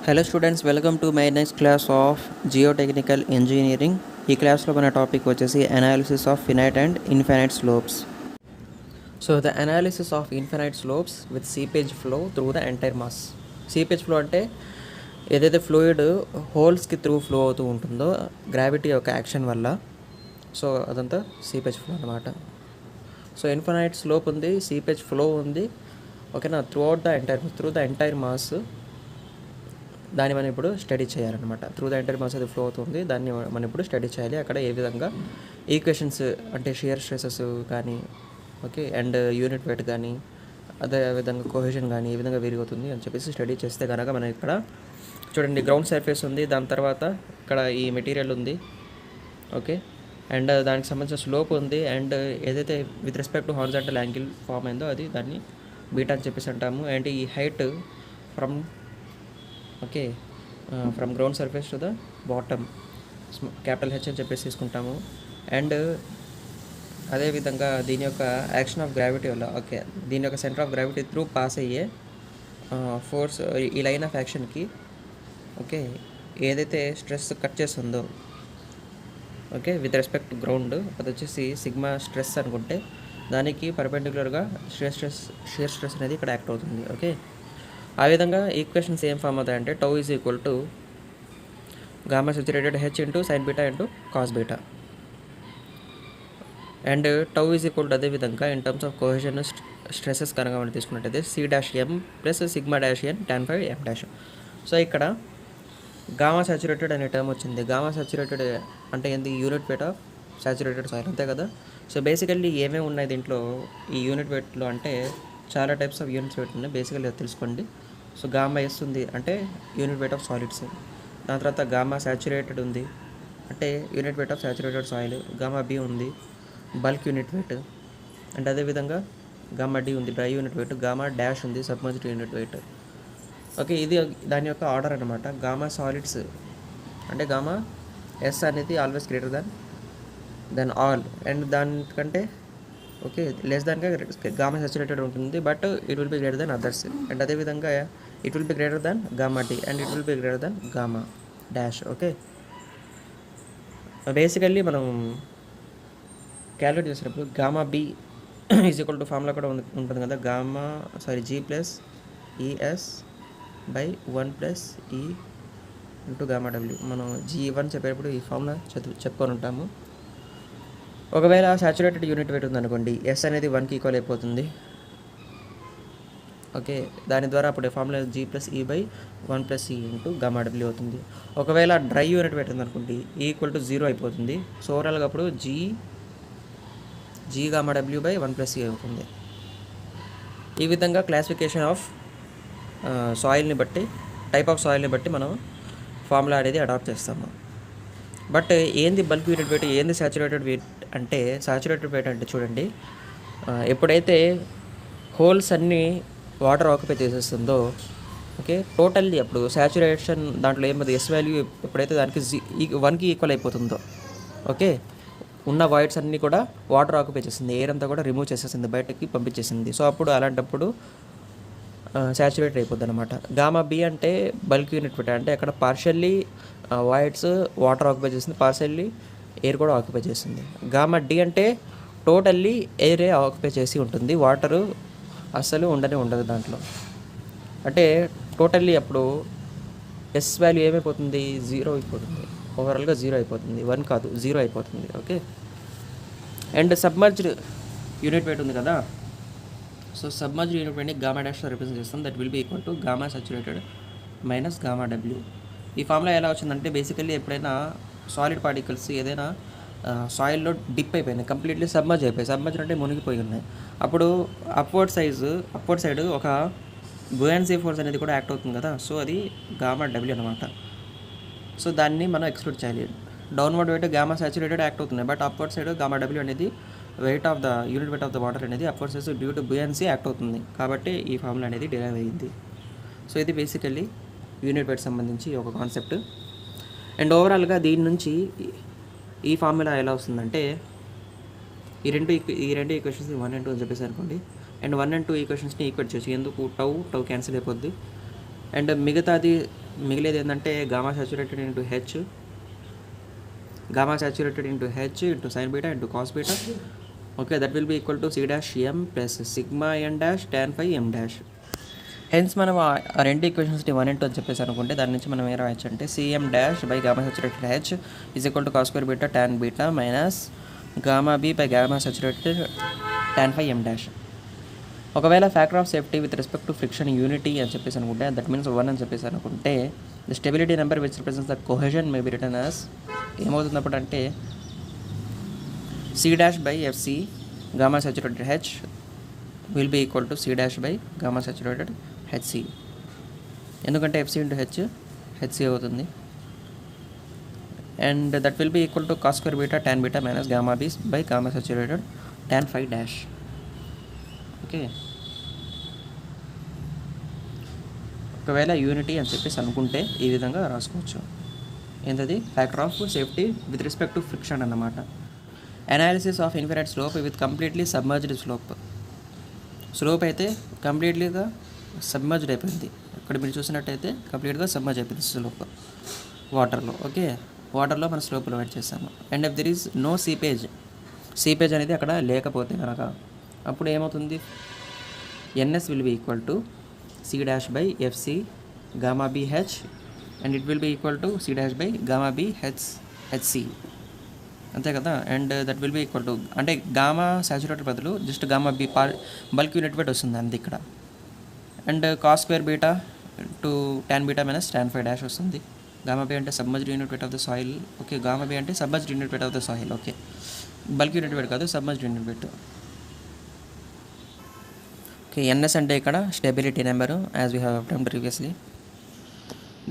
Hello students, welcome to my next class of Geotechnical Engineering. ఈ క్లాస్లో మన topic వచ్చేసి analysis of finite and infinite slopes. So the analysis of infinite slopes with seepage flow through the entire mass. Seepage flow అంటే ఏదైతే fluid హోల్స్కి through flow అవుతూ ఉంటుందో gravity యొక్క action వల్ల, సో అదంతా సీపేజ్ ఫ్లో అనమాట. సో ఇన్ఫైనైట్ స్లోప్ ఉంది, seepage flow ఉంది, ఓకేనా, త్రూ ద ఎంటైర్ మాస్. దాన్ని మనం ఇప్పుడు స్టడీ చేయాలన్నమాట. త్రూ ద ఎంటైర్ మాస్ అది ఫ్లో అవుతుంది, దాన్ని మనం ఇప్పుడు స్టడీ చేయాలి. అక్కడ ఏ విధంగా ఈక్వేషన్స్ అంటే షియర్ స్ట్రెసెస్ కానీ, ఓకే, అండ్ యూనిట్ వెయిట్ కానీ, అదే విధంగా కోహెషన్ కానీ ఏ విధంగా వేరీ అవుతుంది అని చెప్పేసి స్టడీ చేస్తే కనుక మనం ఇక్కడ చూడండి, గ్రౌండ్ సర్ఫేస్ ఉంది, దాని తర్వాత ఇక్కడ ఈ మెటీరియల్ ఉంది, ఓకే, అండ్ దానికి సంబంధించిన స్లోప్ ఉంది, అండ్ ఏదైతే with respect to horizontal angle form అయిందో అది దాన్ని బీటా అని చెప్పేసి అంటాము. అండ్ ఈ height from from ground surface to the bottom capital H అని చెప్పేసి తీసుకుంటాము. అండ్ అదేవిధంగా దీని యొక్క యాక్షన్ ఆఫ్ గ్రావిటీ వల్ల, ఓకే, దీని యొక్క centre of gravity through pass అయ్యే ఫోర్స్, ఈ లైన్ ఆఫ్ యాక్షన్కి, ఓకే, ఏదైతే స్ట్రెస్ కట్ చేస్తుందో, okay, with respect to ground, అది వచ్చేసి సిగ్మా స్ట్రెస్ అనుకుంటే దానికి పర్పెండిక్యులర్గా షియర్ స్ట్రెస్ అనేది ఇక్కడ యాక్ట్ అవుతుంది. ఓకే, ఆ విధంగా ఈక్వేషన్స్ ఏం ఫామ్ అవుతాయంటే tau is equal to gamma saturated H into sine beta into cos beta, and tau is equal to అదేవిధంగా in terms of cohesion stresses కనుక మనం తీసుకున్నట్టయితే C dash M plus sigma dash N tan phi M dash. So ఇక్కడ gamma saturated అనే term వచ్చింది. Gamma saturated అంటే ఏంది? Unit weight of saturated soil, అంతే కదా. సో బేసికల్లీ ఏమేమి ఉన్నాయి దీంట్లో ఈ యూనిట్ వెయిట్లో అంటే చాలా టైప్స్ ఆఫ్ యూనిట్స్ వెయిట్ ఉన్నాయి, బేసికల్లీ తెలుసుకోండి. సో గామా ఎస్ ఉంది అంటే యూనిట్ వెయిట్ ఆఫ్ సాలిడ్స్, దాని తర్వాత గామా సాచురేటెడ్ ఉంది అంటే unit weight of saturated soil, gamma B ఉంది బల్క్ యూనిట్ వెయిట్, అండ్ అదేవిధంగా గామా డి ఉంది dry unit weight, gamma dash ఉంది సబ్మర్జ్డ్ యూనిట్ వెయిట్. ఓకే, ఇది దాని యొక్క ఆర్డర్ అనమాట. గామా సాలిడ్స్ అంటే గామా ఎస్ అనేది always greater than all, and దానికంటే ఓకే లెస్ దాన్గా గామా సాచురేటెడ్ ఉంటుంది, but it will be greater than others. And అదేవిధంగా it will be greater than gamma D and it will be greater than gamma dash. Okay, basically మనం calculate చేసినప్పుడు gamma B is equal to formula కూడా ఉంటుంది కదా, G plus E S by 1 plus E into gamma W. మనం G1 చెప్పేటప్పుడు ఈ formula చెప్పుకొని ఉంటాము. ఒకవేళ సాచురేటెడ్ యూనిట్ వెయిట్ ఉందనుకోండి, ఎస్ అనేది 1కి ఈక్వల్ అయిపోతుంది. ఓకే, దాని ద్వారా అప్పుడు formula G plus E by 1 plus E into gamma W అవుతుంది. ఒకవేళ డ్రై యూనిట్ వెయిట్ ఉందనుకోండి, ఈ ఈక్వల్ టు 0 అయిపోతుంది. సో ఓవరాల్గా అప్పుడు G gamma W by 1 plus E అవుతుంది. ఈ విధంగా క్లాసిఫికేషన్ ఆఫ్ సాయిల్ని బట్టి, టైప్ ఆఫ్ సాయిల్ని బట్టి మనం ఫార్ములా అనేది అడాప్ట్ చేస్తాము. బట్ ఏంది బల్క్ యూనిట్ వెయిట్, ఏంది సాచురేటెడ్ వెయిట్ అంటే? సాచురేటెడ్ వెయిట్ అంటే చూడండి, ఎప్పుడైతే హోల్స్ అన్నీ వాటర్ ఆక్యుపై చేసేస్తుందో, ఓకే, టోటల్లీ అప్పుడు సాచురేషన్ దాంట్లో ఏమది ఎస్ వాల్యూ ఎప్పుడైతే దానికి 1కి ఈక్వల్ అయిపోతుందో, ఓకే, ఉన్న వాయిడ్స్ అన్నీ కూడా వాటర్ ఆక్యుపై చేసింది, ఎయిర్ అంతా కూడా రిమూవ్ చేసేసింది, బయటకి పంపించేసింది. సో అప్పుడు అలాంటప్పుడు సాచురేట్ అయిపోద్ది అనమాట. గామా బి అంటే బల్క్ యూనిట్ వెయిట్ అంటే అక్కడ పార్షియల్లీ వాయిడ్స్ వాటర్ ఆక్యుపై చేసింది, పార్షియల్లీ ఎయిర్ కూడా ఆక్యుపై చేసింది. గామా డి అంటే టోటల్లీ ఎయిరే ఆక్యుపై చేసి ఉంటుంది, వాటరు అస్సలు ఉండదు దాంట్లో. అంటే టోటల్లీ అప్పుడు ఎస్ వాల్యూ ఏమైపోతుంది? 0 అయిపోతుంది, ఓవరాల్గా 0 అయిపోతుంది, 1 కాదు 0 అయిపోతుంది. Okay, and submerged unit weight ఉంది కదా, సో సబ్మర్జ్డ్ యూనిట్ వెయిట్ని గామా డాష్లో రిప్రజెంట్ చేస్తాం. That will be equal to gamma saturated minus gamma W. ఈ ఫార్ములా ఎలా వచ్చిందంటే, బేసికల్లీ ఎప్పుడైనా సాలిడ్ పార్టికల్స్ ఏదైనా సాయిల్లో డిప్ అయిపోయినాయి, కంప్లీట్లీ సబ్మర్జ్ అయిపోయి, సబ్మర్జ్ అంటే మునిగిపోయి ఉన్నాయి, అప్పుడు అప్వర్డ్ సైడ్ ఒక బుయాన్సీ ఫోర్స్ అనేది కూడా యాక్ట్ అవుతుంది కదా, సో అది గామా డబ్ల్యూ అనమాట. సో దాన్ని మనం ఎక్స్క్లూడ్ చేయాలి. Downward weight gamma saturated act అవుతుంది, but upward side gamma W అనేది unit weight of the water అనేది upward side due to buoyancy act అవుతుంది, కాబట్టి ఈ ఫార్ములా అనేది డిరైవ్ అయ్యింది. సో ఇది బేసికల్లీ యూనిట్ వెయిట్ సంబంధించి ఒక కాన్సెప్ట్. అండ్ ఓవరాల్గా దీని నుంచి ఈ ఫార్ములా ఎలా వస్తుందంటే, ఈ రెండు ఈక్వేషన్స్ 1 and 2 అని చెప్పేసి అనుకోండి, అండ్ 1 and 2 ఈక్వేషన్స్ని ఈక్వేట్ చేసి, ఎందుకు టౌ క్యాన్సిల్ అయిపోద్ది, అండ్ మిగతాది మిగిలేది ఏంటంటే gamma saturated into H, gamma saturated into H into sine beta into cos beta. Okay, that will be equal to C dash M plus sigma N dash tan phi M dash. Hence మనం ఆ రెండు ఈక్వేషన్స్ని 1 and 2 అని చెప్పేసి అనుకుంటే దాని నుంచి మనం ఏం రాయొచ్చు అంటే CM dash by gamma saturated H is equal to cos square beta tan beta minus gamma B by gamma saturated tan phi M dash. ఒకవేళ factor of safety with respect to friction unity అని చెప్పేసి అనుకుంటే that means 1 అని చెప్పేసి అనుకుంటే the stability number which represents the cohesion may be return as ఏమవుతున్నప్పుడు అంటే C dash by FC gamma saturated H will be equal to C dash by gamma saturated HC. ఎందుకంటే FC into HC అవుతుంది. And that will be equal to cos square beta tan beta minus gamma B by gamma saturated tan phi dash. Okay, ఒకవేళ unity అని చెప్పేసి అనుకుంటే ఈ విధంగా రాసుకోవచ్చు. ఏంటది factor of safety with respect to friction అన్నమాట. Analysis of infinite slope with completely submerged slope. Slope అయితే కంప్లీట్లీగా సబ్మర్జ్డ్ అయిపోయింది. ఇక్కడ మీరు చూసినట్టయితే కంప్లీట్గా సబ్మర్జ్ అయిపోయింది స్లోప్ వాటర్లో. ఓకే, వాటర్లో మనం స్లోప్ ప్రొవైడ్ చేస్తాము. And if there is no seepage అనేది అక్కడ లేకపోతే కనుక అప్పుడు ఏమవుతుంది, NS will be equal to C dash by FC gamma B H and it will be equal to C dash by gamma B HC, అంతే కదా. And that will be equal to అంటే gamma saturated బదులు just gamma B bulk unit weight వస్తుంది అంతే ఇక్కడ. And cos square beta to tan beta minus tan phi dash వస్తుంది. Gamma B అంటే submerged unit weight of the soil. Okay, gamma B అంటే submerged unit weight of the soil. Okay, bulk unit weight కాదు, submerged unit weight. Okay, NS అంటే ఇక్కడ stability number as we have obtain previously.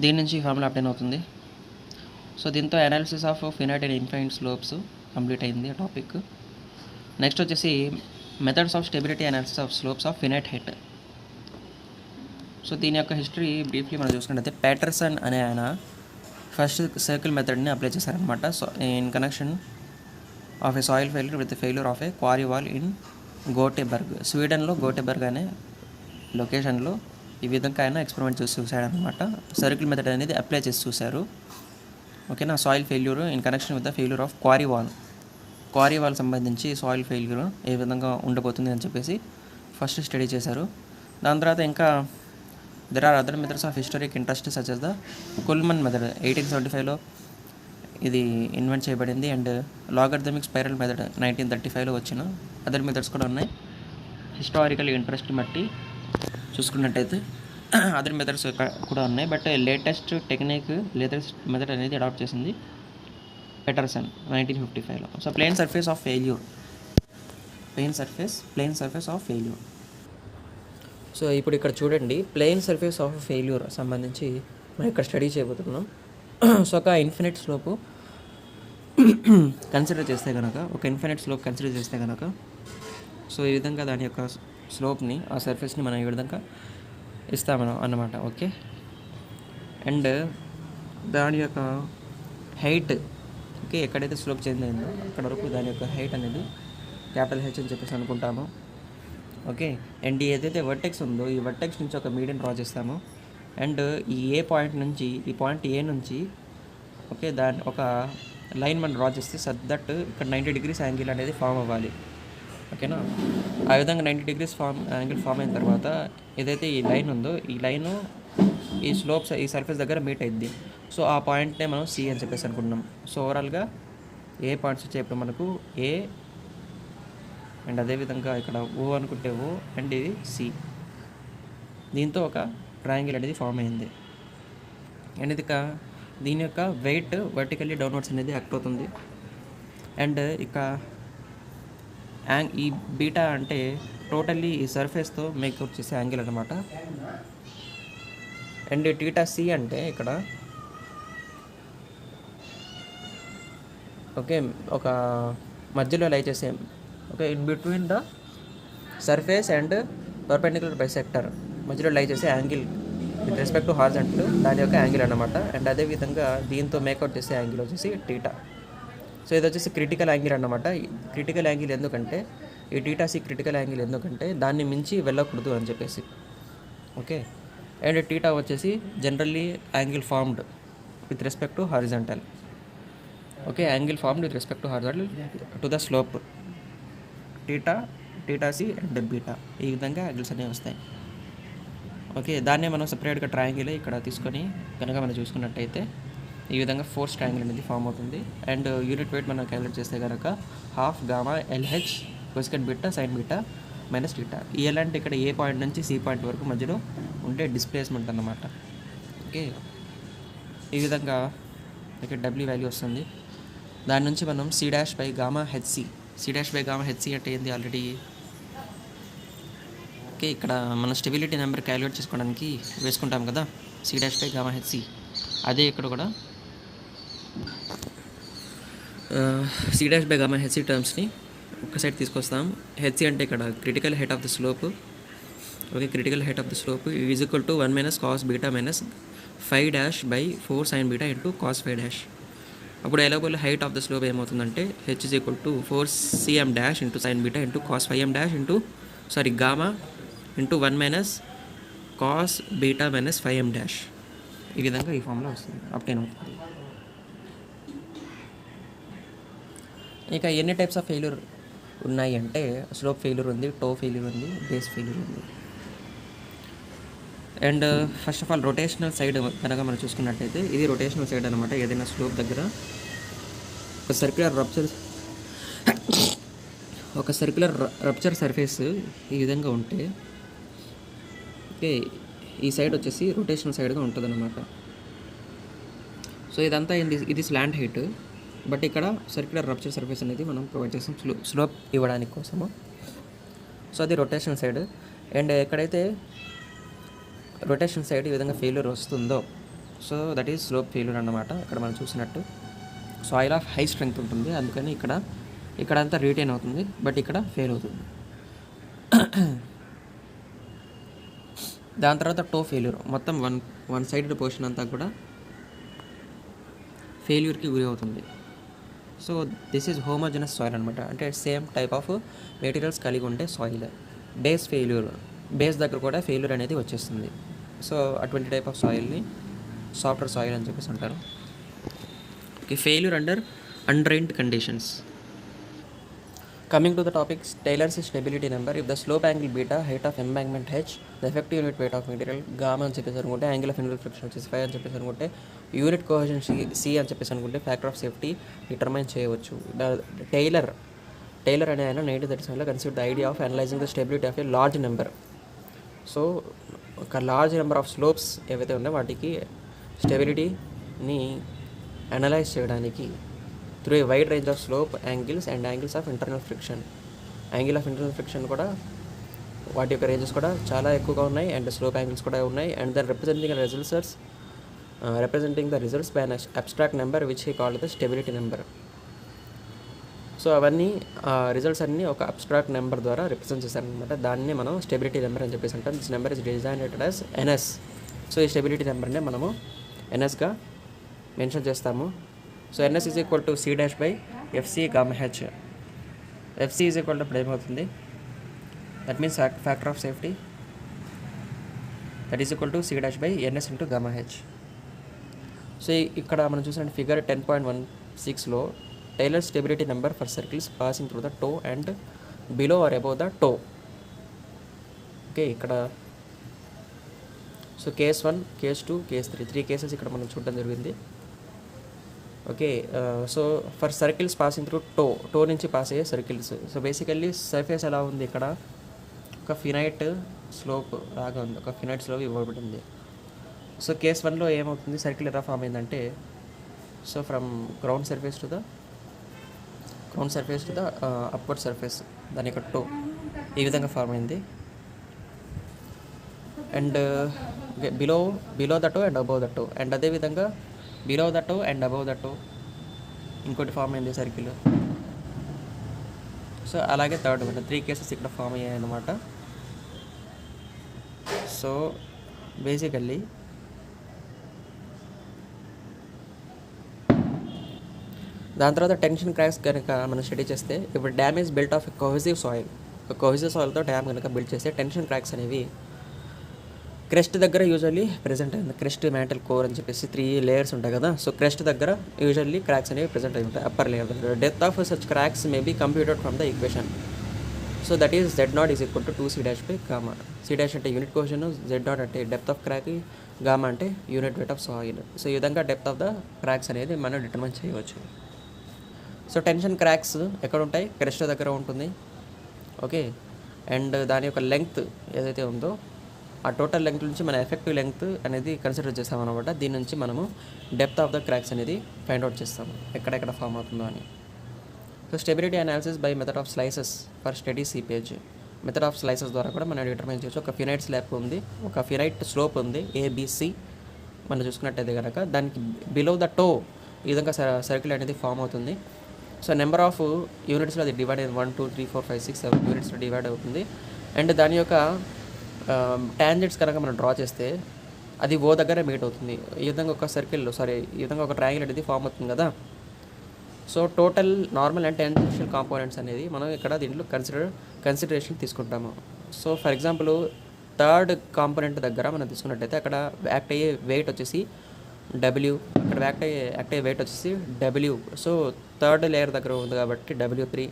దీని నుంచి formula obtain అవుతుంది. So దీంతో analysis of finite and infinite slopes complete అయింది ఆ topic. Next వచ్చేసి methods of stability analysis of slopes of finite height. So దీని యొక్క హిస్టరీ బ్రీఫ్లీ మనం చూసుకున్నట్లయితే ప్యాటర్సన్ అనే ఆయన ఫస్ట్ సర్కిల్ మెథడ్ని అప్లై చేశారనమాట. So in connection of a soil failure with failure of a quarry wall in Goteborg, స్వీడన్లో Goteborg అనే లొకేషన్లో ఈ విధంగా ఆయన ఎక్స్పెరిమెంట్ చేసి చూశాడనమాట. సర్కిల్ మెథడ్ అనేది అప్లై చేసి చూశారు. ఓకేనా, soil failure in connection with the failure of quarry wall సంబంధించి సాయిల్ ఫెయిల్యూర్ ఏ విధంగా ఉండబోతుంది అని చెప్పేసి ఫస్ట్ స్టడీ చేశారు. దాని తర్వాత ఇంకా there are other methods of historic interest such as the Culmann method 1875లో ఇది ఇన్వెంట్ చేయబడింది. అండ్ లాగర్థమిక్ స్పైరల్ మెథడ్ 1935లో వచ్చిన అదర్ మెథడ్స్ కూడా ఉన్నాయి. హిస్టారికల్ ఇంట్రెస్ట్ బట్టి చూసుకున్నట్టయితే అదర్ మెథడ్స్ కూడా ఉన్నాయి. బట్ లేటెస్ట్ మెథడ్ అనేది అడాప్ట్ చేసింది పెటర్సన్ 1955లో. So plane surface of failure. So ఇప్పుడు ఇక్కడ చూడండి, ప్లేన్ సర్ఫేస్ ఆఫ్ ఫెయిల్యూర్ సంబంధించి మనం ఇక్కడ స్టడీ చేయబోతున్నాం. సో ఒక ఇన్ఫినిట్ స్లోప్ కన్సిడర్ చేస్తే కనుక సో ఈ విధంగా దాని యొక్క స్లోప్ని ఆ సర్ఫేస్ని మనం ఈ విధంగా ఇస్తామను అన్నమాట. ఓకే, అండ్ దాని యొక్క హైట్, ఓకే, ఎక్కడైతే స్లోప్ చేంజ్ అయిందో అక్కడ వరకు దాని యొక్క హైట్ అనేది క్యాపిటల్ హెచ్ అని చెప్పేసి అనుకుంటాము. ఓకే, అండ్ ఏదైతే వర్టెక్స్ ఉందో ఈ వర్టెక్స్ నుంచి ఒక మీడియం డ్రా చేస్తాము. అండ్ ఈ పాయింట్ ఏ నుంచి ఓకే దాని ఒక లైన్ మనం డ్రా చేస్తే సద్ దట్ ఇక్కడ 90 degrees యాంగిల్ అనేది ఫామ్ అవ్వాలి. ఓకేనా, ఆ విధంగా 90 degrees యాంగిల్ ఫామ్ అయిన తర్వాత ఏదైతే ఈ లైన్ ఉందో ఈ లైను ఈ స్లోప్స్ ఈ సర్ఫేస్ దగ్గర మీట్ అయింది. సో ఆ పాయింట్నే మనం సి అని చెప్పేసి అనుకుంటున్నాం. సో ఓవరాల్గా ఏ పాయింట్స్ వచ్చేప్పుడు మనకు ఏ అండ్ అదేవిధంగా ఇక్కడ ఓ అనుకుంటే ఓ అండ్ ఇది సి. దీంతో ఒక ట్రయాంగిల్ అనేది ఫామ్ అయింది. అండ్ ఇది దీని యొక్క వెయిట్ వర్టికల్లీ డౌన్వర్డ్స్ అనేది యాక్ట్ అవుతుంది. అండ్ ఇక ఈ బీటా అంటే టోటల్లీ ఈ సర్ఫేస్తో మేకప్ చేసే యాంగిల్ అనమాట. అండ్ టీటా సి అంటే ఇక్కడ ఓకే ఒక మధ్యలో లై చేసే okay in between the surface and perpendicular bisector మధ్యలో లై చేసే angle with respect to horizontal దాని యొక్క యాంగిల్ అనమాట. అండ్ అదేవిధంగా దీంతో మేకౌట్ చేసే యాంగిల్ వచ్చేసి టీటా. సో ఇది వచ్చేసి క్రిటికల్ యాంగిల్ అన్నమాట. క్రిటికల్ యాంగిల్ ఎందుకంటే ఈ టీటా సి క్రిటికల్ యాంగిల్ ఎందుకంటే దాన్ని మించి వెళ్ళకూడదు అని చెప్పేసి. ఓకే, అండ్ టీటా వచ్చేసి generally angle formed with respect to horizontal. Okay, angle formed with respect to horizontal to the slope. Theta C and beta, ఈ విధంగా యాంగిల్స్ అనేవి వస్తాయి. ఓకే, దాన్నే మనం సపరేట్గా ట్రయాంగిల్ ఇక్కడ తీసుకొని కనుక మనం చూసుకున్నట్టయితే ఈ విధంగా ఫోర్స్ ట్రయాంగిల్ అనేది ఫామ్ అవుతుంది. అండ్ యూనిట్ వెయిట్ మనం క్యాలిక్యులేట్ చేస్తే కనుక half gamma LH cosecant beta sine beta minus theta. ఈ ఎల్ అంటే ఇక్కడ ఏ పాయింట్ నుంచి సి పాయింట్ వరకు మధ్యలో ఉండే డిస్ప్లేస్మెంట్ అన్నమాట. ఓకే, ఈ విధంగా ఇక్కడ డబ్ల్యూ వాల్యూ వస్తుంది. దాని నుంచి మనం C dash by gamma HC, C dash by gamma HC అంటే ఏంది ఆల్రెడీ. ఓకే, ఇక్కడ మనం స్టెబిలిటీ నెంబర్ క్యాలిక్యులేట్ చేసుకోవడానికి వేసుకుంటాం కదా C dash by gamma HC, అదే ఇక్కడ కూడా C dash by gamma HC టర్మ్స్ని ఒక సైడ్ తీసుకొస్తాం. హెచ్సి అంటే ఇక్కడ critical height of the slope. Okay, critical height of the slope is equal to 1 minus cos beta minus 5 dash by 4 sine beta into cos 5 dash. అప్పుడు ఎలాగోల్ height of the slope ఏమవుతుందంటే H is equal to 4cm dash into sine beta into cos 5m dash into gamma into 1 minus cos beta minus 5m dash. ఈ విధంగా ఈ ఫామ్లో వస్తుంది, obtain అవుతుంది. ఇక ఎన్ని టైప్స్ ఆఫ్ ఫెయిల్యూర్ ఉన్నాయి అంటే స్లోప్ ఫెయిల్యూర్ ఉంది, టో ఫెయిల్యూర్ ఉంది, బేస్ ఫెయిల్యూర్ ఉంది. And first of all rotational side కనుక మనం చూసుకున్నట్టయితే ఇది రొటేషనల్ సైడ్ అనమాట. ఏదైనా స్లోప్ దగ్గర ఒక సర్క్యులర్ రప్చర్ సర్ఫేస్ ఈ విధంగా ఉంటే ఓకే, ఈ సైడ్ వచ్చేసి రొటేషనల్ సైడ్గా ఉంటుంది అనమాట. సో ఇదంతా ఇది స్లాంట్ హైట్, బట్ ఇక్కడ సర్క్యులర్ రప్చర్ సర్ఫేస్ అనేది మనం ప్రొవైడ్ చేస్తాం స్లోప్ ఇవ్వడానికి కోసము. సో అది రొటేషనల్ సైడ్. అండ్ ఎక్కడైతే రొటేషన్ సైడ్ ఈ విధంగా ఫెయిల్యూర్ వస్తుందో so that is slope failure అన్నమాట. ఇక్కడ మనం చూసినట్టు సాయిల్ ఆఫ్ హై స్ట్రెంగ్త్ ఉంటుంది, అందుకని ఇక్కడ అంతా రీటైన్ అవుతుంది, బట్ ఇక్కడ ఫెయిల్ అవుతుంది. దాని తర్వాత టో ఫెయిల్యూర్, మొత్తం వన్ సైడెడ్ పోర్షన్ అంతా కూడా ఫెయిల్యూర్కి గురి అవుతుంది. సో దిస్ ఈజ్ హోమోజనస్ సాయిల్ అనమాట, అంటే సేమ్ టైప్ ఆఫ్ మెటీరియల్స్ కలిగి ఉండే సాయిల్. బేస్ ఫెయిల్యూర్, బేస్ దగ్గర కూడా ఫెయిల్యూర్ అనేది వచ్చేస్తుంది. సో అటువంటి టైప్ ఆఫ్ సాయిల్ని సాఫ్ట్వేర్ సాయిల్ అని చెప్పేసి అంటారు. Okay, failure under undrained conditions. Coming to the topics, Taylor's stability number. If the slope angle beta, height of embankment h, the effective unit weight of material gamma అని చెప్పేసి అనుకుంటే, angle of inverse friction వచ్చేసి 5 అని చెప్పేసి అనుకుంటే, unit cohesion C అని చెప్పేసి అనుకుంటే ఫ్యాక్టర్ ఆఫ్ సేఫ్టీ డిటర్మైన్ చేయవచ్చు. టైలర్ అనే ఆయన 1937లో consider the idea of analysing the stability of a large number. So ఒక లార్జ్ నెంబర్ ఆఫ్ స్లోప్స్ ఏవైతే ఉన్నాయో వాటికి స్టెబిలిటీని అనలైజ్ చేయడానికి through a wide range of slope angles and angles of internal friction. Angle of internal friction కూడా వాటి యొక్క ranges కూడా చాలా ఎక్కువగా ఉన్నాయి, అండ్ స్లోప్ యాంగిల్స్ కూడా ఉన్నాయి. And then representing the results by an abstract number which he called the stability number. So అవన్నీ రిజల్ట్స్ అన్నీ ఒక అబ్స్ట్రాక్ట్ నెంబర్ ద్వారా రిప్రజెంట్ చేశారనమాట. దాన్ని మనం స్టెబిలిటీ నెంబర్ అని చెప్పేసి అంటాం. This number is designed as NS. So ఈ స్టెబిలిటీ నెంబర్నే మనము ఎన్ఎస్గా మెన్షన్ చేస్తాము. So NS is equal to C dash by FC gamma H. FC is equal to ఇప్పుడు ఏమవుతుంది, that means factor of safety, that is equal to C dash by NS into gamma H. So ఇక్కడ మనం చూసిన figure 10.16లో Taylor stability number for circles passing through the toe and below or above the toe. Okay, ఇక్కడ so case 1, case 2, case 3, 3 cases ఇక్కడ మనం చూడడం జరిగింది. Okay, so for circles passing through toe నుంచి పాస్ అయ్యే సర్కిల్స్. సో బేసికల్లీ సర్ఫేస్ ఎలా ఉంది, ఇక్కడ ఒక ఫినైట్ స్లోప్ లాగా ఉంది, ఒక ఫినైట్ స్లోప్ ఇవ్వబడింది. సో కేస్ 1లో ఏమవుతుంది, సర్కిల్ ఎలా ఫామ్ అయిందంటే so from ground surface to the upward surface, దాని యొక్క టో ఈ విధంగా ఫామ్ అయింది. And below the toe and above the toe, and అదేవిధంగా below the toe and above the toe ఇంకోటి ఫామ్ అయింది సర్కిల్. సో అలాగే థర్డ్ 3 కేసెస్ ఇక్కడ ఫామ్ అయ్యాయి అన్నమాట. సో బేసికల్లీ దాని తర్వాత టెన్షన్ క్రాక్స్ కనుక మనం స్టడీ చేస్తే, ఇప్పుడు damage built of cohesive soil, cohesive సాయిల్తో డ్యామ్ కనుక బిల్డ్ చేస్తే టెన్షన్ క్రాక్స్ అనేవి క్రెస్ట్ దగ్గర యూజువల్లీ ప్రెజెంట్ అయింది. క్రెస్ట్, మ్యాంటల్, కోర్ అని చెప్పేసి 3 లేయర్స్ ఉంటాయి కదా. సో క్రెస్ట్ దగ్గర యూజువల్లీ క్రాక్స్ అనేవి ప్రెజెంట్ అయి ఉంటాయి అప్పర్ లేయర్ దగ్గర. Depth of such cracks may be computed from the equation. So that is Z0 is equal to 2C' C' అంటే యూనిట్ కోషన్, Z0 అంటే డెప్త్ ఆఫ్ క్రాక్, గామా అంటే unit weight of soil. So ఈ విధంగా depth of the cracks అనేది మనం determine చేయవచ్చు. So tension cracks ఎక్కడ ఉంటాయి? క్రెస్ట్ దగ్గర ఉంటుంది. ఓకే, అండ్ దాని యొక్క లెంగ్త్ ఏదైతే ఉందో ఆ టోటల్ లెంగ్త్ నుంచి మన ఎఫెక్టివ్ లెంగ్త్ అనేది కన్సిడర్ చేస్తాం అనమాట. దీని నుంచి మనము డెప్త్ ఆఫ్ ద క్రాక్స్ అనేది ఫైండ్ అవుట్ చేస్తాము, ఎక్కడెక్కడ ఫామ్ అవుతుందో అని. So stability analysis by method of slices for study seepage. Method of slices ద్వారా కూడా మనం డిటర్మైన్ చేయొచ్చు. ఒక ఫినైట్ స్లాబ్ ఉంది, ఒక ఫినైట్ స్లోప్ ఉంది ABC మనం చూసుకున్నట్టయితే కనుక దానికి బిలో ద టో ఈ విధంగా సర్కిల్ అనేది ఫామ్ అవుతుంది. సో నెంబర్ ఆఫ్ యూనిట్స్లో అది డివైడ్ అయింది. 1 2 3 4 5 6 7 యూనిట్స్లో డివైడ్ అవుతుంది. అండ్ దాని యొక్క టాంజెంట్స్ కనుక మనం డ్రా చేస్తే అది O దగ్గర మీట్ అవుతుంది. ఈ విధంగా ఒక సర్కిల్ ఈ విధంగా ఒక ట్రయాంగిల్ అనేది ఫామ్ అవుతుంది కదా. So total normal and tangential components అనేది మనం ఇక్కడ దీంట్లో కన్సిడరేషన్ తీసుకుంటాము. So for example third component దగ్గర మనం తీసుకున్నట్టయితే అక్కడ యాక్ట్ అయ్యే వెయిట్ వచ్చేసి W, అక్కడ యాక్ట్ అయ్యే వెయిట్ వచ్చేసి W. సో థర్డ్ లేయర్ దగ్గర ఉంది కాబట్టి W3.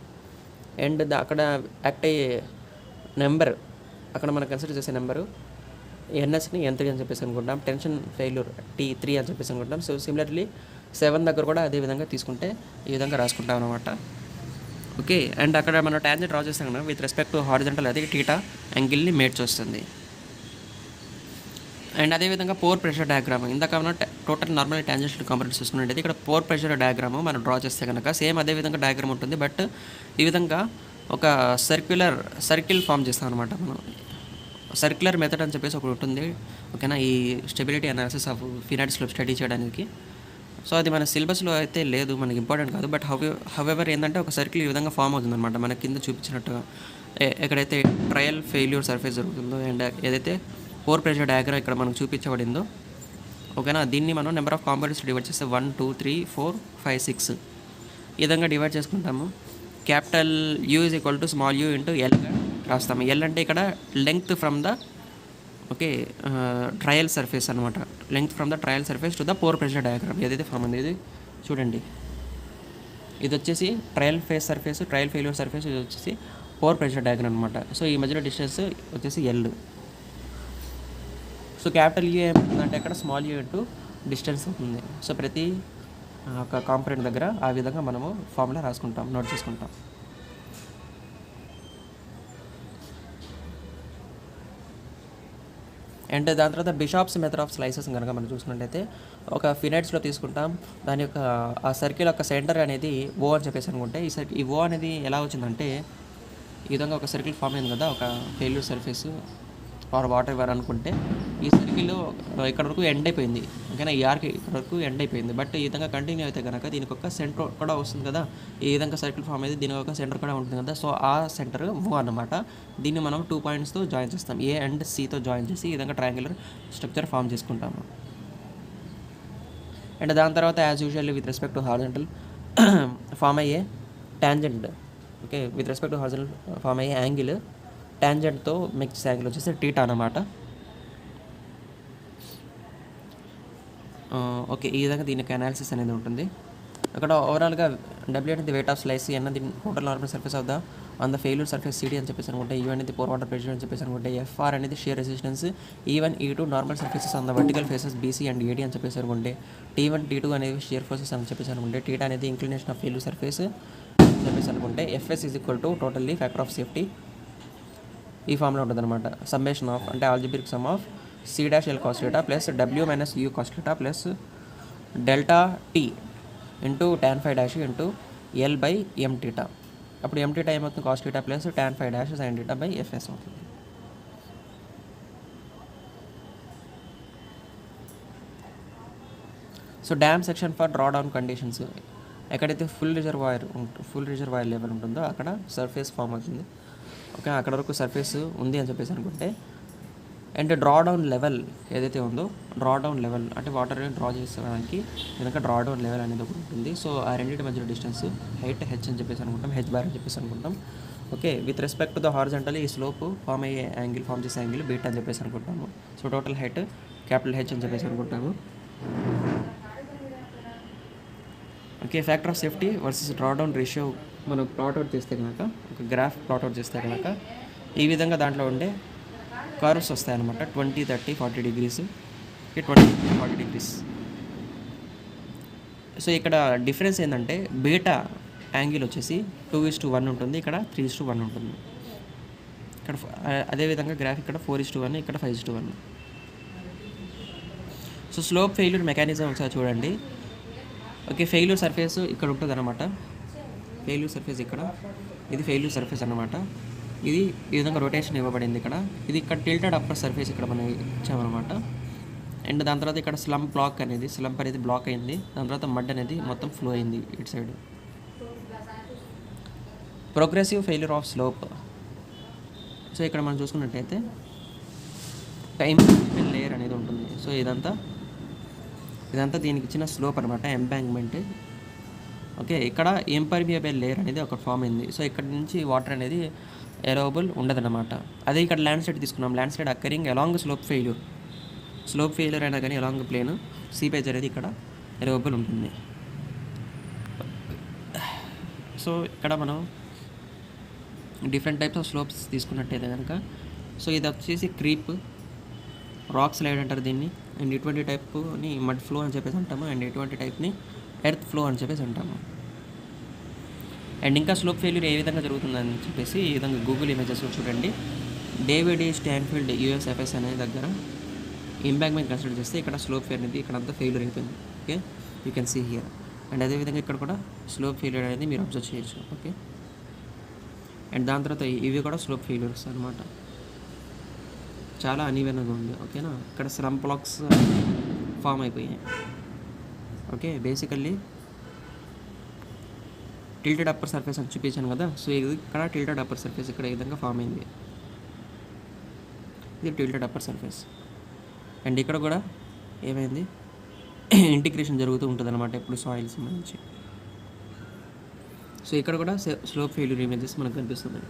అండ్ అక్కడ యాక్ట్ అయ్యే నెంబర్, అక్కడ మనం కన్సిడర్ చేసే నెంబరు NSని N3 అని చెప్పేసి అనుకుంటాం. టెన్షన్ ఫెయిల్యూర్ T3 అని చెప్పేసి అనుకుంటాం. సో సిమిలర్లీ 7 దగ్గర కూడా అదే విధంగా తీసుకుంటే ఈ విధంగా రాసుకుంటాం అనమాట. ఓకే, అండ్ అక్కడ మనం టాంజెంట్ డ్రా చేస్తాం కదా విత్ రెస్పెక్ట్ టు హారిజంటల్, అది θ యాంగిల్ని మేట్ చేస్తుంది. అండ్ అదేవిధంగా పోర్ ప్రెషర్ డయాగ్రామ్, ఇందాక మనం టోటల్ నార్మల్ టాంజెన్షియల్ కాంపోనెంట్స్ చూసుకున్నట్టయితే ఇక్కడ పోర్ ప్రెషర్ డయాగ్రామ్ మనం డ్రా చేస్తే కనుక సేమ్ అదే విధంగా డయాగ్రామ్ ఉంటుంది. బట్ ఈ విధంగా ఒక సర్కిల్ ఫామ్ చేస్తాం అనమాట. మనం సర్క్యులర్ మెథడ్ అని చెప్పేసి ఒకటి ఉంటుంది. ఓకేనా, ఈ stability analysis of finite slope study చేయడానికి. సో అది మన సిలబస్లో అయితే లేదు, మనకి ఇంపార్టెంట్ కాదు. బట్ హౌఎవర్ ఏంటంటే ఒక సర్కిల్ ఈ విధంగా ఫామ్ అవుతుంది అనమాట. మన కింద చూపించినట్టుగా ఎక్కడైతే ట్రయల్ ఫెయిల్యూర్ సర్ఫేస్ జరుగుతుందో అండ్ ఏదైతే పోర్ ప్రెషర్ డయాగ్రామ్ ఇక్కడ మనకు చూపించబడిందో, ఓకేనా, దీన్ని మనం నెంబర్ ఆఫ్ కాంపోనెంట్స్ డివైడ్ చేస్తే 1 2 3 4 5 6 ఈ విధంగా డివైడ్ చేసుకుంటాము. Capital U is equal to small u into Lగా రాస్తాము. L అంటే ఇక్కడ length from the trial surface అనమాట. Length from the trial surface to the pore pressure diagram ఏదైతే ఫామ్ ఉంది. ఇది చూడండి, ఇది వచ్చేసి trial face surface, trial failure surface, ఇది వచ్చేసి పోర్ ప్రెషర్ డయాగ్రామ్ అనమాట. సో ఈ మధ్యలో డిస్టెన్స్ వచ్చేసి L. సో క్యాపిటల్ U ఏమవుతుందంటే అక్కడ స్మాల్ u ఇంటూ డిస్టెన్స్ అవుతుంది. సో ప్రతి ఒక కాంపోనెంట్ దగ్గర ఆ విధంగా మనము ఫార్ములా రాసుకుంటాం, నోట్ చేసుకుంటాం. అండ్ దాని తర్వాత బిషాప్స్ మెథడ్ ఆఫ్ స్లైసెస్ కనుక మనం చూసుకున్నట్టయితే ఒక ఫినైట్స్లో తీసుకుంటాం. దాని యొక్క ఆ సర్కిల్ యొక్క సెంటర్ అనేది O అని చెప్పేసి అనుకుంటే ఈ O అనేది ఎలా వచ్చిందంటే ఈ విధంగా ఒక సర్కిల్ ఫామ్ అయింది కదా, ఒక failure surface or whatever అనుకుంటే ఈ సర్కిల్ ఇక్కడ వరకు ఎండ్ అయిపోయింది. ఓకేనా, ఈ ఆర్కి ఇక్కడ వరకు ఎండ్ అయిపోయింది. బట్ ఈ విధంగా కంటిన్యూ అయితే కనుక దీనికి ఒక సెంటర్ కూడా వస్తుంది కదా. ఈ విధంగా సర్కిల్ ఫామ్ అయితే దీనికి ఒక సెంటర్ కూడా ఉంటుంది కదా. సో ఆ సెంటర్ O అన్నమాట. దీన్ని మనం 2 పాయింట్స్తో జాయిన్ చేస్తాం, A అండ్ Cతో జాయిన్ చేసి ఈ విధంగా ట్రయాంగులర్ స్ట్రక్చర్ ఫామ్ చేసుకుంటాము. అండ్ దాని తర్వాత as usually with respect to horizontal form అయ్యే tangent, okay, with respect to horizontal form అయ్యే యాంగిల్ టాంజెంట్తో మిక్స్ యాంగిల్ వచ్చేసి θ అన్నమాట. ఓకే, ఈ విధంగా దీనికి అనాలిసిస్ అనేది ఉంటుంది. అక్కడ ఓవరాల్గా W అనేది వెయిట్ ఆఫ్ స్లైస్, N అనేది total normal surface of the on the failure surface CD అని చెప్పేసి అనుకుంటే, U అనేది పోర్ వాటర్ ప్రెషర్ అని చెప్పేసి అనుకుంటే, FR అనేది shear resistance, E1 E2 normal surfaces on the vertical faces BC and AD అని చెప్పేసి అనుకుంటే, T1 T2 అనేవి షియర్ ఫోర్సెస్ అని చెప్పేసి అనుకుంటే, θ అనేది ఇంక్లినేషన్ ఆఫ్ ఫెయిల్యూర్ సర్ఫేస్ అని చెప్పేసి అనుకుంటే, FS is equal to totally factor of safety ఈ ఫామ్లో ఉంటుంది అనమాట. సమ్మేషన్ ఆఫ్ అంటే algebraic sum of C' cos θ plus W minus U cos θ plus delta T into tan phi' into L by mθ. అప్పుడు mθ ఏమవుతుంది, cos θ plus tan phi' sin θ by FS అవుతుంది. So dam section for draw down conditions, ఎక్కడైతే full reservoir level ఉంటుందో అక్కడ surface form అవుతుంది. Okay, అక్కడ వరకు surface ఉంది అని చెప్పేసి అనుకుంటే, అండ్ డ్రా డౌన్ లెవెల్ ఏదైతే ఉందో, డ్రా డౌన్ లెవెల్ అంటే వాటర్ డ్రా చేసుకోవడానికి కనుక డ్రా డౌన్ లెవెల్ అనేది ఒకటి ఉంటుంది. సో ఆ రెండింటి మధ్యలో డిస్టెన్స్ హైట్ H అని చెప్పేసి అనుకుంటాం, H బార్ అని చెప్పేసి అనుకుంటాం. Okay, with respect to the horizontal ఈ స్లోప్ ఫామ్ అయ్యే యాంగిల్, ఫామ్ చేసే యాంగిల్ బీటా అని చెప్పేసి అనుకుంటాము. So total height capital H అని చెప్పేసి అనుకుంటాము. Okay, factor of safety versus drawdown ratio మనం ప్లాట్అవుట్ చేస్తే కనుక, ఒక గ్రాఫ్ ప్లాట్అవుట్ చేస్తే కనుక ఈ విధంగా దాంట్లో ఉండే కర్వ్స్ వస్తాయన్నమాట. 20, 30, 40 డిగ్రీస్, 20, 40 డిగ్రీస్. సో ఇక్కడ డిఫరెన్స్ ఏంటంటే బీటా యాంగిల్ వచ్చేసి 2:1 ఉంటుంది, ఇక్కడ 3:1 ఉంటుంది. ఇక్కడ అదేవిధంగా గ్రాఫ్ ఇక్కడ 4:1, ఇక్కడ 5:1. సో స్లోప్ ఫెయిల్యూర్ మెకానిజం ఒకసారి చూడండి. ఓకే, ఫెయిల్యూర్ సర్ఫేస్ ఇక్కడ ఉంటుంది అనమాట. ఫెయిల్యూర్ సర్ఫేస్ ఇక్కడ, ఇది ఫెయిల్యూర్ సర్ఫేస్ అనమాట. ఇది ఈ విధంగా రొటేషన్ ఇవ్వబడింది ఇక్కడ. ఇది ఇక్కడ టిల్టెడ్ అప్పర్ సర్ఫేస్ ఇక్కడ మనం ఇచ్చామన్నమాట. అండ్ దాని తర్వాత ఇక్కడ స్లంప్ అనేది బ్లాక్ అయింది. దాని తర్వాత మడ్ అనేది మొత్తం ఫ్లో అయింది ఇటు side. Progressive failure of slope. So ఇక్కడ మనం చూసుకున్నట్టయితే టైమ్ లేయర్ అనేది ఉంటుంది. సో ఇదంతా దీనికి ఇచ్చిన స్లోప్ అనమాట, ఎంబాంక్మెంట్. ఓకే, ఇక్కడ ఇంపర్మియబుల్ లేయర్ అనేది ఒక ఫామ్ అయింది. సో ఇక్కడ నుంచి వాటర్ అనేది ఎరోబుల్ ఉండదన్నమాట. అదే ఇక్కడ ల్యాండ్ స్లైడ్ తీసుకున్నాం. Land slide occurring along slope failure అయినా కానీ అలాంగ్ ప్లేన్ సీపేజ్ అనేది ఇక్కడ ఎరోబుల్ ఉంటుంది. సో ఇక్కడ మనం డిఫరెంట్ టైప్స్ ఆఫ్ స్లోప్స్ తీసుకున్నట్టయితే కనుక, సో ఇది వచ్చేసి క్రీప్, రాక్ స్లైడ్ అంటారు దీన్ని. అండ్ ఇటువంటి టైప్ని మడ్ ఫ్లో అని చెప్పేసి అంటాము. అండ్ ఇటువంటి టైప్ని ఎర్త్ ఫ్లో అని చెప్పేసి అంటాము. అండ్ ఇంకా స్లోప్ ఫెయిల్యూర్ ఏ విధంగా జరుగుతుందని చెప్పేసి ఈ విధంగా గూగుల్ ఇమేజెస్లో చూడండి. డేవిడ్ స్టాన్ఫీల్డ్ యూఎస్ఎఫ్ఎస్ అనే దగ్గర ఇంపాక్ట్మెంట్ కన్సిడర్ చేస్తే ఇక్కడ స్లోప్ ఫెయిల్ అనేది ఇక్కడంతా ఫెయిల్యూర్ అయిపోయింది. Okay, you can see here. And అదేవిధంగా ఇక్కడ కూడా స్లోప్ ఫెయిల్యూర్ అనేది మీరు అబ్జర్వ్ చేయొచ్చు. ఓకే, అండ్ దాని తర్వాత ఇవి కూడా స్లోప్ ఫెయిల్యూర్స్ అనమాట. చాలా అనీవెన్గా ఉంది. ఓకేనా, ఇక్కడ స్లంప్ బ్లాక్స్ ఫామ్ అయిపోయాయి. Okay, basically tilted upper surface అని చూపించాను కదా. సో ఇది ఇక్కడ టిల్టెడ్ అప్పర్ సర్ఫేస్ ఇక్కడ ఈ విధంగా ఫామ్ అయింది. ఇది టిల్టెడ్ అప్పర్ సర్ఫేస్. అండ్ ఇక్కడ కూడా ఏమైంది, ఇంటిగ్రేషన్ జరుగుతూ ఉంటుంది అనమాట ఇప్పుడు సాయిల్స్ సంబంధించి. సో ఇక్కడ కూడా స్లోప్ ఫెయిల్యూర్ ఇమేజెస్ మనకు కనిపిస్తుంది.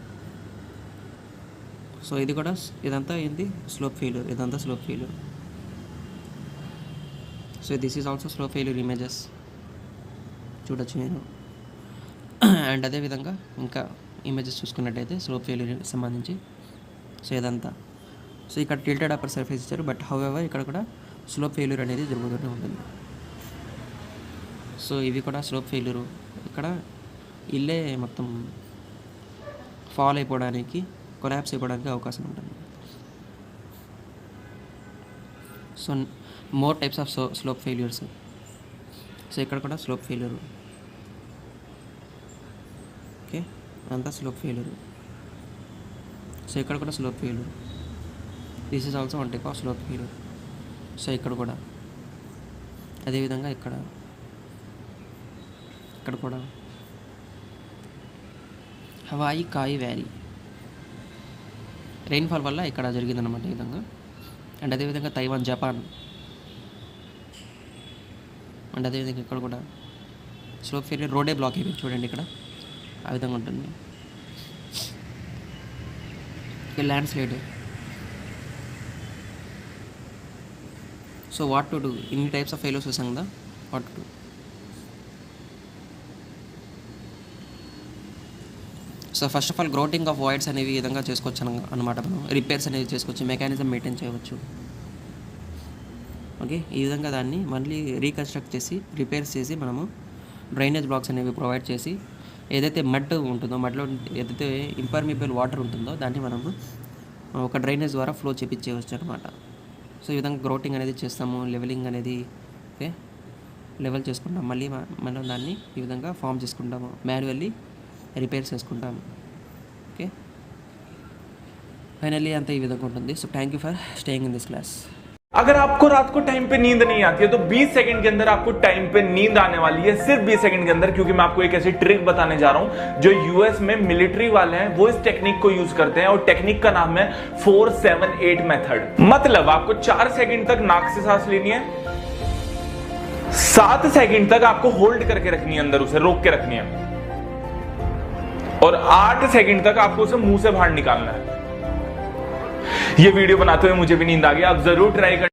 సో ఇది కూడా ఇదంతా ఏంటి స్లోప్ ఫెయిల్యూర్, ఇదంతా slope failure. So this is also slope failure images చూడొచ్చు నేను. అండ్ అదేవిధంగా ఇంకా ఇమేజెస్ చూసుకున్నట్టయితే స్లోప్ ఫెయిల్యూర్ సంబంధించి. సో ఇదంతా, సో ఇక్కడ టిల్టెడ్ అప్పర్ సర్ఫేస్ ఇచ్చారు, బట్ హౌఎవర్ ఇక్కడ కూడా స్లోప్ ఫెయిల్యూర్ అనేది జరుగుతూనే ఉంటుంది. సో ఇవి కూడా స్లోప్ ఫెయిల్యూరు. ఇక్కడ ఇల్లే మొత్తం ఫాల్ అయిపోవడానికి, కొలాప్స్ అయిపోవడానికి అవకాశం ఉంటుంది. So more types of slope failures. So ఇక్కడ కూడా స్లోప్ ఫెయిల్యూర్. ఓకే, అంతా స్లోప్ ఫెయిల్యూర్. సో ఇక్కడ కూడా slope failure. This is also one type of slope failure. So ఇక్కడ కూడా అదేవిధంగా ఇక్కడ కూడా హవాయి కాయి వ్యాలీ రెయిన్ఫాల్ వల్ల ఇక్కడ జరిగిందన్నమాట ఈ విధంగా. అండ్ అదేవిధంగా తైవాన్, జపాన్. అండ్ అదేవిధంగా ఇక్కడ కూడా స్లోప్ ఫెయిల్యూర్, రోడే బ్లాక్ అయిపోయింది చూడండి ఇక్కడ ఆ విధంగా ఉంటుంది. ఇక్కడ land slide. So what to do, ఇన్ని టైప్స్ ఆఫ్ ఫెయిల్యూర్స్ చూసాం కదా, what to do. So first of all grouting of voids అనేవి ఈ విధంగా చేసుకోవచ్చు అనమాట. మనం రిపేర్స్ అనేవి చేసుకోవచ్చు, మెకానిజం మెయింటైన్ చేయవచ్చు. ఓకే, ఈ విధంగా దాన్ని మళ్ళీ రీకన్స్ట్రక్ట్ చేసి రిపేర్స్ చేసి మనము డ్రైనేజ్ బ్లాక్స్ అనేవి ప్రొవైడ్ చేసి ఏదైతే మడ్ ఉంటుందో, మడ్లో ఏదైతే ఇంపర్మిబుల్ వాటర్ ఉంటుందో దాన్ని మనము ఒక డ్రైనేజ్ ద్వారా ఫ్లో చేపించేయవచ్చు అనమాట. సో ఈ విధంగా గ్రోటింగ్ అనేది చేస్తాము, లెవెలింగ్ అనేది ఓకే లెవెల్ చేసుకుంటాం. మళ్ళీ మనం దాన్ని ఈ విధంగా ఫామ్ చేసుకుంటాము, మాన్యువల్లీ రిపేర్స్ చేసుకుంటాము. ఓకే, ఫైనల్లీ అంతా ఈ విధంగా ఉంటుంది. So thank you for staying in this class. अगर आपको रात को टाइम पे नींद नहीं आती है तो 20 सेकंड के अंदर आपको टाइम पे नींद आने वाली है, सिर्फ 20 सेकंड के अंदर, क्योंकि मैं आपको एक ऐसी ट्रिक बताने जा रहा हूं जो यूएस में मिलिट्री वाले हैं वो इस टेक्निक को यूज करते हैं, और टेक्निक का नाम है 4-7-8 मेथड। मतलब आपको 4 सेकंड तक नाक से सांस लेनी है, 7 सेकंड तक आपको होल्ड करके रखनी है, अंदर उसे रोक के रखनी है, और 8 सेकंड तक आपको उसे मुंह से बाहर निकालना है। ये वीडियो बनाते हुए मुझे भी नींद आ गई। आप जरूर ट्राई कर